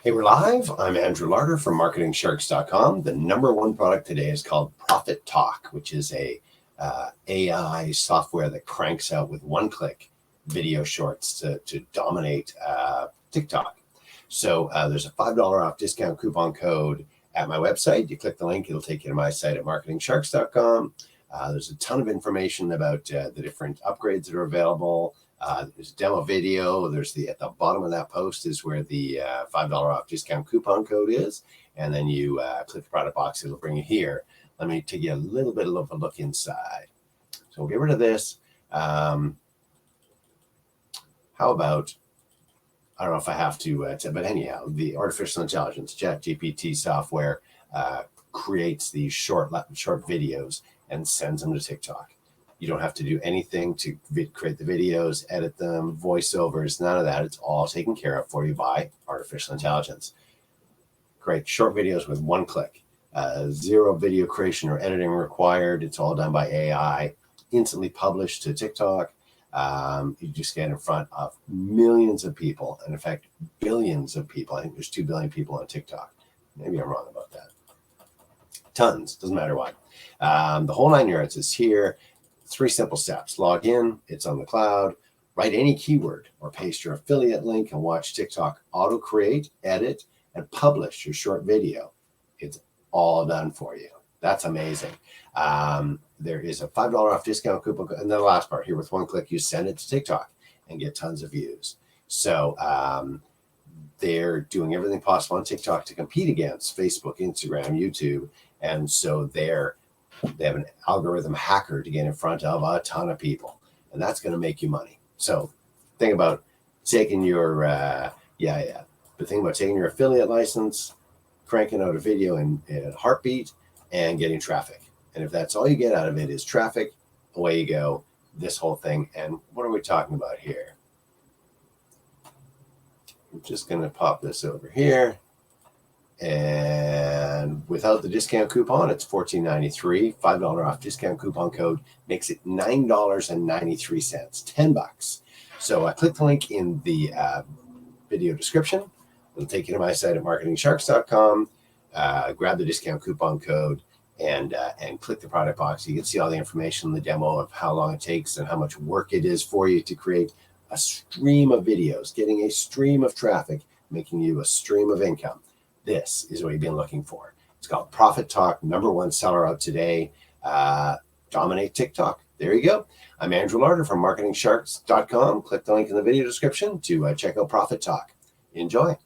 Hey, we're live. I'm Andrew Larder from MarketingSharks.com. The number one product today is called ProfitTok, which is a AI software that cranks out with one click video shorts to dominate TikTok. So there's a $5 off discount coupon code at my website. You click the link, it'll take you to my site at MarketingSharks.com. There's a ton of information about the different upgrades that are available. There's a demo video. There's at the bottom of that post is where the $5 off discount coupon code is. And then you click the product box, it'll bring you here. Let me take you a little bit of a look inside. So we'll get rid of this. How about, I don't know if I have to, but anyhow, the artificial intelligence ChatGPT software creates these short videos and sends them to TikTok. You don't have to do anything to create the videos, edit them, voiceovers, none of that. It's all taken care of for you by artificial intelligence. Great short videos with one click. Zero video creation or editing required. It's all done by AI, instantly published to TikTok. You just get in front of millions of people, and in fact, billions of people. I think there's 2 billion people on TikTok. Maybe I'm wrong about that. Tons, doesn't matter what. The whole 9 yards is here. 3 simple steps. Log in, it's on the cloud, write any keyword or paste your affiliate link and watch TikTok auto-create, edit, and publish your short video. It's all done for you. That's amazing. There is a $5 off discount coupon. And then the last part here, with one click, you send it to TikTok and get tons of views. So they're doing everything possible on TikTok to compete against Facebook, Instagram, YouTube. And so they have an algorithm hacker to get in front of a ton of people, and that's going to make you money. So think about taking your, think about taking your affiliate license, cranking out a video in a heartbeat, and getting traffic. And if that's all you get out of it is traffic, away you go, this whole thing. And what are we talking about here? I'm just going to pop this over here. And without the discount coupon, it's $14.93. $5 off discount coupon code makes it $9.93, $10. So click the link in the video description. It'll take you to my site at MarketingSharks.com. Grab the discount coupon code and click the product box. You can see all the information in the demo of how long it takes and how much work it is for you to create a stream of videos, getting a stream of traffic, making you a stream of income. This is what you've been looking for. It's called ProfitTok, number one seller out today. Dominate TikTok. There you go. I'm Andrew Larder from MarketingSharks.com. Click the link in the video description to check out ProfitTok. Enjoy.